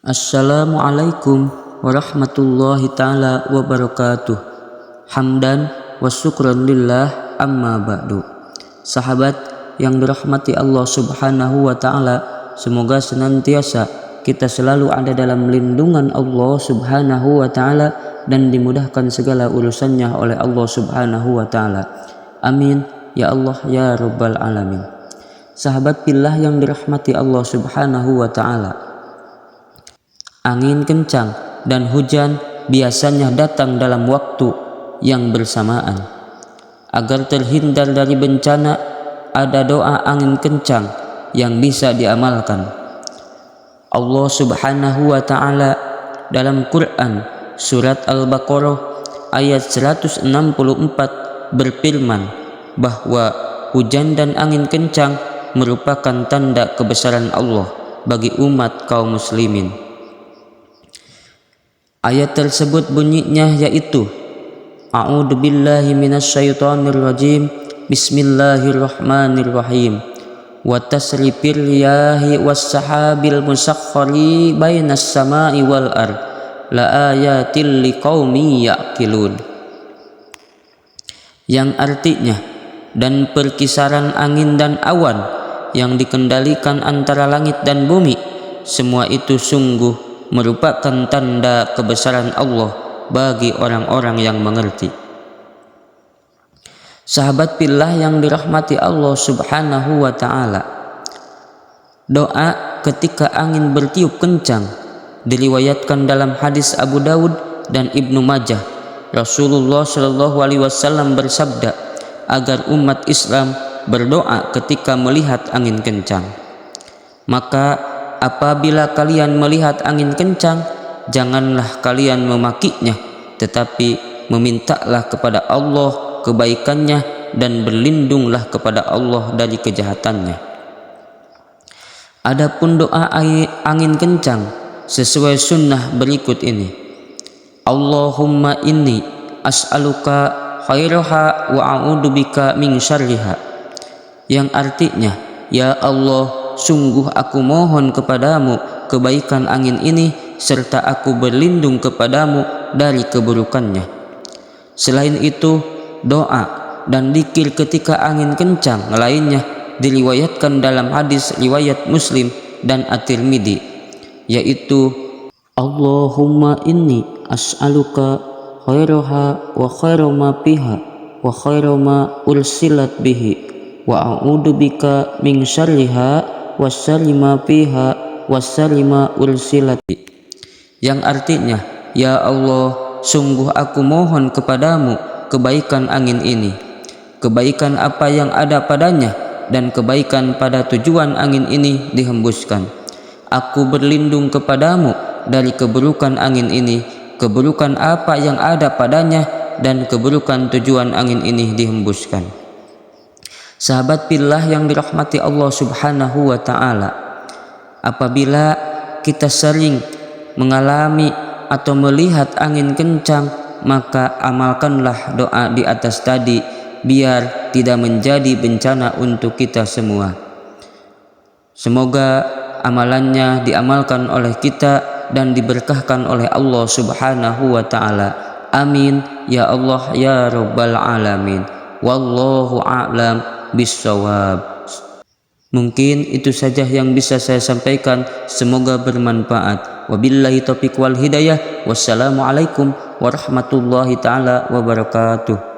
Assalamualaikum warahmatullahi ta'ala wabarakatuh. Hamdan wa syukran lillah amma ba'du. Sahabat yang dirahmati Allah subhanahu wa ta'ala, semoga senantiasa kita selalu ada dalam lindungan Allah subhanahu wa ta'ala dan dimudahkan segala urusannya oleh Allah subhanahu wa ta'ala. Amin ya Allah ya rabbal alamin. Sahabat billah yang dirahmati Allah subhanahu wa ta'ala, angin kencang dan hujan biasanya datang dalam waktu yang bersamaan. Agar terhindar dari bencana, ada doa angin kencang yang bisa diamalkan. Allah subhanahu wa ta'ala dalam Quran surat Al-Baqarah ayat 164 berfirman bahwa hujan dan angin kencang merupakan tanda kebesaran Allah bagi umat kaum muslimin. Ayat tersebut bunyinya yaitu A'udzu billahi minasyaitonir rajim. Bismillahirrahmanirrahim. Wa tasrifir riyahi was sahabil musakhkhari bainas sama'i wal ard la ayatil liqaumin ya'qilun. Yang artinya, dan perkisaran angin dan awan yang dikendalikan antara langit dan bumi, semua itu sungguh merupakan tanda kebesaran Allah bagi orang-orang yang mengerti. Sahabat billah yang dirahmati Allah subhanahu wa ta'ala, doa ketika angin bertiup kencang diriwayatkan dalam hadis Abu Daud dan Ibnu Majah. Rasulullah Shallallahu Alaihi Wasallam bersabda agar umat Islam berdoa ketika melihat angin kencang. Maka apabila kalian melihat angin kencang, janganlah kalian memakinya, tetapi memintalah kepada Allah kebaikannya dan berlindunglah kepada Allah dari kejahatannya. Adapun doa angin kencang sesuai sunnah berikut ini: Allahumma inni as'aluka khairaha wa a'udzubika min syarriha, yang artinya, ya Allah, sungguh aku mohon kepadamu kebaikan angin ini serta aku berlindung kepadamu dari keburukannya. Selain itu, doa dan dzikir ketika angin kencang lainnya diriwayatkan dalam hadis riwayat Muslim dan At-Tirmidzi, yaitu Allahumma inni as'aluka khairaha wa khaira ma fiha wa khaira ma ursilat bihi wa a'udzubika min syarriha wasalima fiha wasalima ursilati, yang artinya, ya Allah, sungguh aku mohon kepadamu kebaikan angin ini, kebaikan apa yang ada padanya dan kebaikan pada tujuan angin ini dihembuskan. Aku berlindung kepadamu dari keburukan angin ini, keburukan apa yang ada padanya dan keburukan tujuan angin ini dihembuskan. Sahabat billah yang dirahmati Allah subhanahu wa ta'ala, apabila kita sering mengalami atau melihat angin kencang, maka amalkanlah doa di atas tadi biar tidak menjadi bencana untuk kita semua. Semoga amalannya diamalkan oleh kita dan diberkahkan oleh Allah subhanahu wa ta'ala. Amin ya Allah ya rabbal alamin. Wallahu a'lam bissawab. Mungkin itu saja yang bisa saya sampaikan, semoga bermanfaat. Wabillahi taufiq wal hidayah. Wassalamualaikum warahmatullahi taala wabarakatuh.